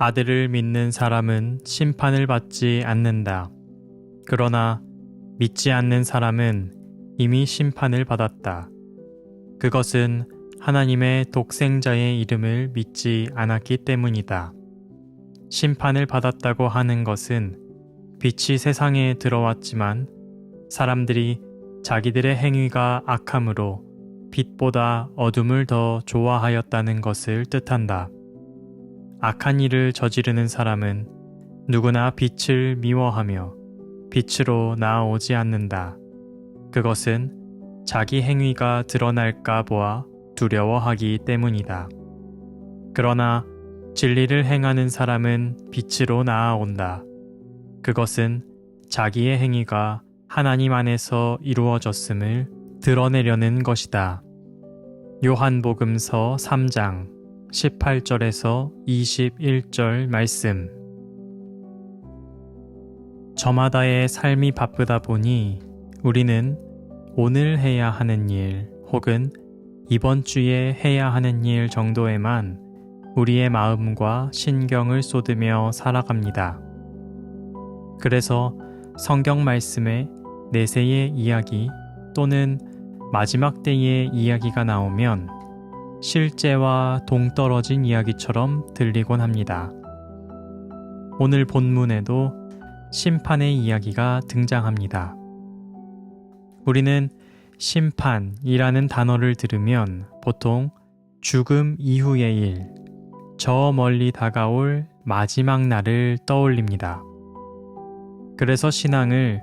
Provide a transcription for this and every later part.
아들을 믿는 사람은 심판을 받지 않는다. 그러나 믿지 않는 사람은 이미 심판을 받았다. 그것은 하나님의 독생자의 이름을 믿지 않았기 때문이다. 심판을 받았다고 하는 것은 빛이 세상에 들어왔지만 사람들이 자기들의 행위가 악함으로 빛보다 어둠을 더 좋아하였다는 것을 뜻한다. 악한 일을 저지르는 사람은 누구나 빛을 미워하며 빛으로 나아오지 않는다. 그것은 자기 행위가 드러날까 보아 두려워하기 때문이다. 그러나 진리를 행하는 사람은 빛으로 나아온다. 그것은 자기의 행위가 하나님 안에서 이루어졌음을 드러내려는 것이다. 요한복음서 3장 18절에서 21절 말씀. 저마다의 삶이 바쁘다 보니 우리는 오늘 해야 하는 일 혹은 이번 주에 해야 하는 일 정도에만 우리의 마음과 신경을 쏟으며 살아갑니다. 그래서 성경 말씀에 내세의 이야기 또는 마지막 때의 이야기가 나오면 실제와 동떨어진 이야기처럼 들리곤 합니다. 오늘 본문에도 심판의 이야기가 등장합니다. 우리는 심판이라는 단어를 들으면 보통 죽음 이후의 일, 저 멀리 다가올 마지막 날을 떠올립니다. 그래서 신앙을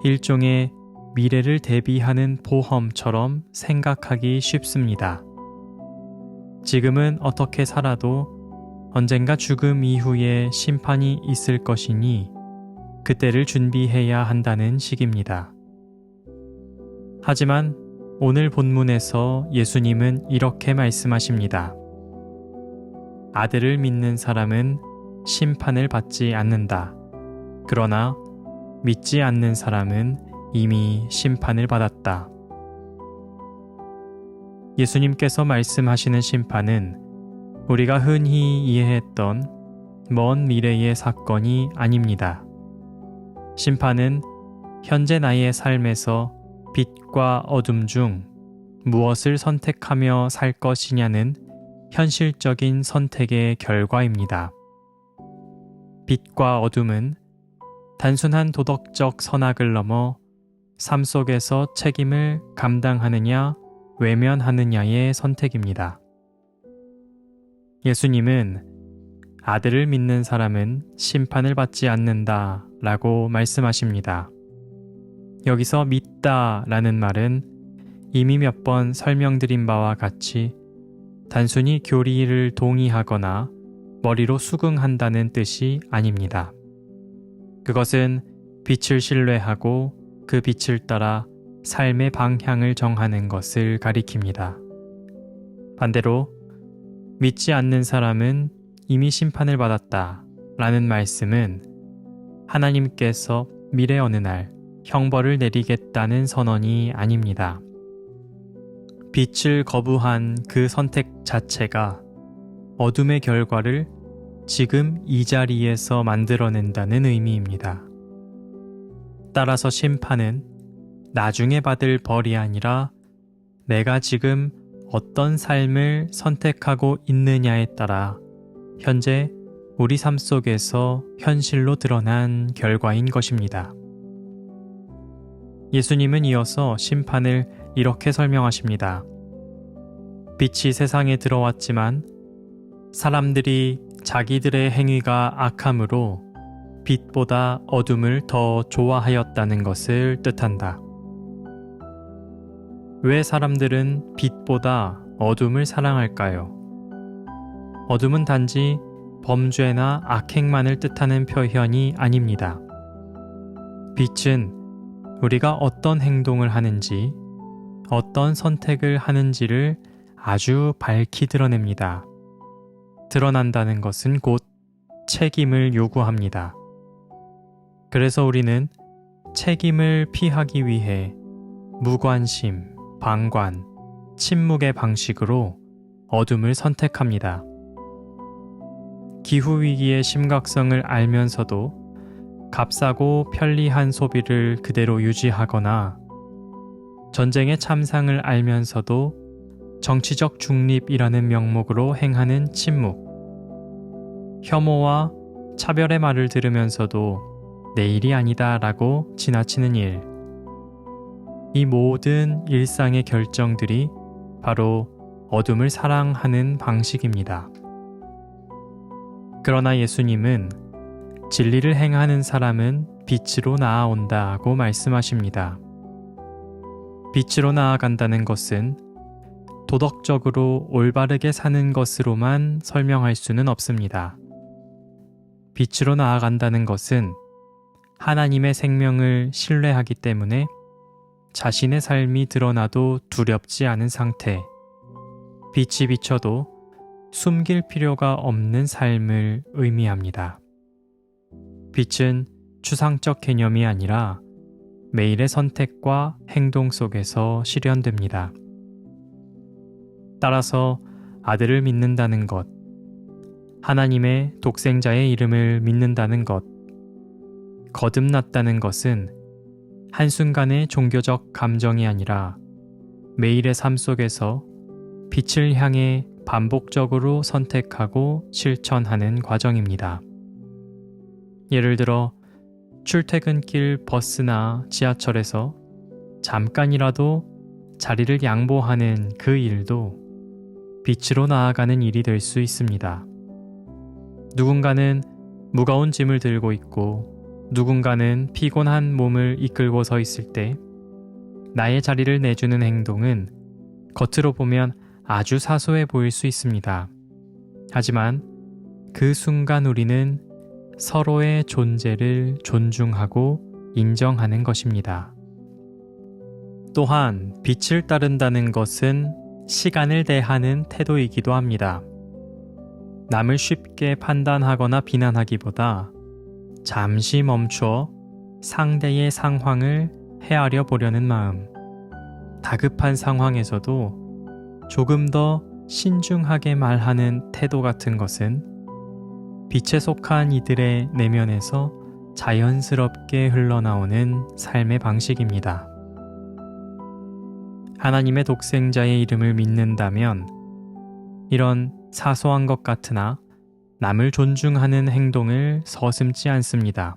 일종의 미래를 대비하는 보험처럼 생각하기 쉽습니다. 지금은 어떻게 살아도 언젠가 죽음 이후에 심판이 있을 것이니 그때를 준비해야 한다는 식입니다. 하지만 오늘 본문에서 예수님은 이렇게 말씀하십니다. 아들을 믿는 사람은 심판을 받지 않는다. 그러나 믿지 않는 사람은 이미 심판을 받았다. 예수님께서 말씀하시는 심판은 우리가 흔히 이해했던 먼 미래의 사건이 아닙니다. 심판은 현재 나의 삶에서 빛과 어둠 중 무엇을 선택하며 살 것이냐는 현실적인 선택의 결과입니다. 빛과 어둠은 단순한 도덕적 선악을 넘어 삶 속에서 책임을 감당하느냐 외면하느냐의 선택입니다. 예수님은 아들을 믿는 사람은 심판을 받지 않는다 라고 말씀하십니다. 여기서 믿다 라는 말은 이미 몇 번 설명드린 바와 같이 단순히 교리를 동의하거나 머리로 수긍한다는 뜻이 아닙니다. 그것은 빛을 신뢰하고 그 빛을 따라 삶의 방향을 정하는 것을 가리킵니다. 반대로 믿지 않는 사람은 이미 심판을 받았다 라는 말씀은 하나님께서 미래 어느 날 형벌을 내리겠다는 선언이 아닙니다. 빛을 거부한 그 선택 자체가 어둠의 결과를 지금 이 자리에서 만들어낸다는 의미입니다. 따라서 심판은 나중에 받을 벌이 아니라 내가 지금 어떤 삶을 선택하고 있느냐에 따라 현재 우리 삶 속에서 현실로 드러난 결과인 것입니다. 예수님은 이어서 심판을 이렇게 설명하십니다. 빛이 세상에 들어왔지만 사람들이 자기들의 행위가 악함으로 빛보다 어둠을 더 좋아하였다는 것을 뜻한다. 왜 사람들은 빛보다 어둠을 사랑할까요? 어둠은 단지 범죄나 악행만을 뜻하는 표현이 아닙니다. 빛은 우리가 어떤 행동을 하는지, 어떤 선택을 하는지를 아주 밝히 드러냅니다. 드러난다는 것은 곧 책임을 요구합니다. 그래서 우리는 책임을 피하기 위해 무관심, 방관, 침묵의 방식으로 어둠을 선택합니다. 기후위기의 심각성을 알면서도 값싸고 편리한 소비를 그대로 유지하거나 전쟁의 참상을 알면서도 정치적 중립이라는 명목으로 행하는 침묵, 혐오와 차별의 말을 들으면서도 내 일이 아니다 라고 지나치는 일, 이 모든 일상의 결정들이 바로 어둠을 사랑하는 방식입니다. 그러나 예수님은 진리를 행하는 사람은 빛으로 나아온다고 말씀하십니다. 빛으로 나아간다는 것은 도덕적으로 올바르게 사는 것으로만 설명할 수는 없습니다. 빛으로 나아간다는 것은 하나님의 생명을 신뢰하기 때문에 자신의 삶이 드러나도 두렵지 않은 상태, 빛이 비쳐도 숨길 필요가 없는 삶을 의미합니다. 빛은 추상적 개념이 아니라 매일의 선택과 행동 속에서 실현됩니다. 따라서 아들을 믿는다는 것, 하나님의 독생자의 이름을 믿는다는 것, 거듭났다는 것은 한순간의 종교적 감정이 아니라 매일의 삶 속에서 빛을 향해 반복적으로 선택하고 실천하는 과정입니다. 예를 들어 출퇴근길 버스나 지하철에서 잠깐이라도 자리를 양보하는 그 일도 빛으로 나아가는 일이 될 수 있습니다. 누군가는 무거운 짐을 들고 있고 누군가는 피곤한 몸을 이끌고 서 있을 때 나의 자리를 내주는 행동은 겉으로 보면 아주 사소해 보일 수 있습니다. 하지만 그 순간 우리는 서로의 존재를 존중하고 인정하는 것입니다. 또한 빛을 따른다는 것은 시간을 대하는 태도이기도 합니다. 남을 쉽게 판단하거나 비난하기보다 잠시 멈추어 상대의 상황을 헤아려 보려는 마음, 다급한 상황에서도 조금 더 신중하게 말하는 태도 같은 것은 빛에 속한 이들의 내면에서 자연스럽게 흘러나오는 삶의 방식입니다. 하나님의 독생자의 이름을 믿는다면 이런 사소한 것 같으나 남을 존중하는 행동을 서슴지 않습니다.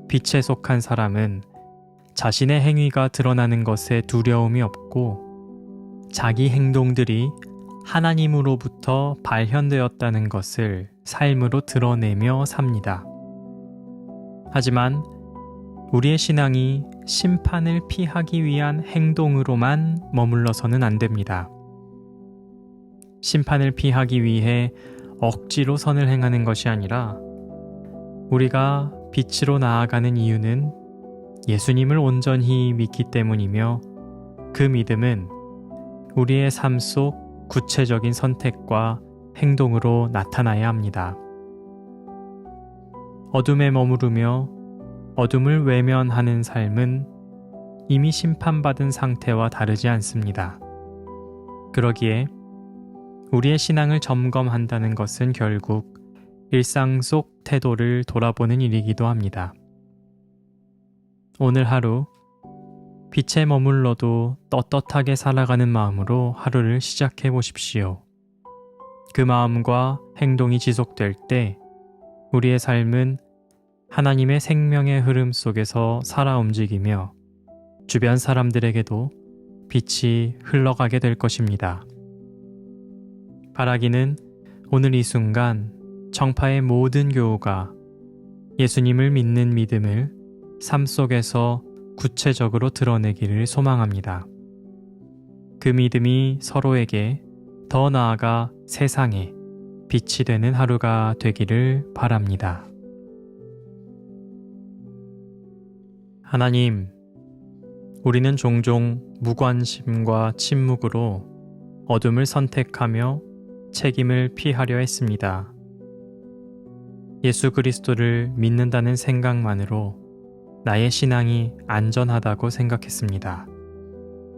빛에 속한 사람은 자신의 행위가 드러나는 것에 두려움이 없고 자기 행동들이 하나님으로부터 발현되었다는 것을 삶으로 드러내며 삽니다. 하지만 우리의 신앙이 심판을 피하기 위한 행동으로만 머물러서는 안 됩니다. 심판을 피하기 위해 억지로 선을 행하는 것이 아니라 우리가 빛으로 나아가는 이유는 예수님을 온전히 믿기 때문이며 그 믿음은 우리의 삶 속 구체적인 선택과 행동으로 나타나야 합니다. 어둠에 머무르며 어둠을 외면하는 삶은 이미 심판받은 상태와 다르지 않습니다. 그러기에 우리의 신앙을 점검한다는 것은 결국 일상 속 태도를 돌아보는 일이기도 합니다. 오늘 하루 빛에 머물러도 떳떳하게 살아가는 마음으로 하루를 시작해 보십시오. 그 마음과 행동이 지속될 때 우리의 삶은 하나님의 생명의 흐름 속에서 살아 움직이며 주변 사람들에게도 빛이 흘러가게 될 것입니다. 바라기는 오늘 이 순간 청파의 모든 교우가 예수님을 믿는 믿음을 삶 속에서 구체적으로 드러내기를 소망합니다. 그 믿음이 서로에게 더 나아가 세상에 빛이 되는 하루가 되기를 바랍니다. 하나님, 우리는 종종 무관심과 침묵으로 어둠을 선택하며 책임을 피하려 했습니다. 예수 그리스도를 믿는다는 생각만으로 나의 신앙이 안전하다고 생각했습니다.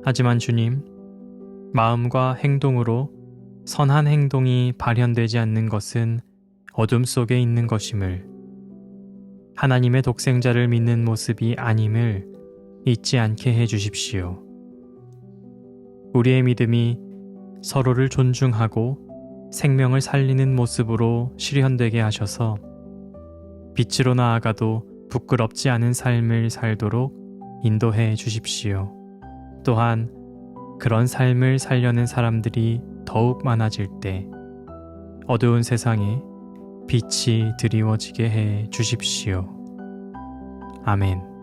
하지만 주님, 마음과 행동으로 선한 행동이 발현되지 않는 것은 어둠 속에 있는 것임을, 하나님의 독생자를 믿는 모습이 아님을 잊지 않게 해 주십시오. 우리의 믿음이 서로를 존중하고 생명을 살리는 모습으로 실현되게 하셔서 빛으로 나아가도 부끄럽지 않은 삶을 살도록 인도해 주십시오. 또한 그런 삶을 살려는 사람들이 더욱 많아질 때 어두운 세상에 빛이 드리워지게 해 주십시오. 아멘.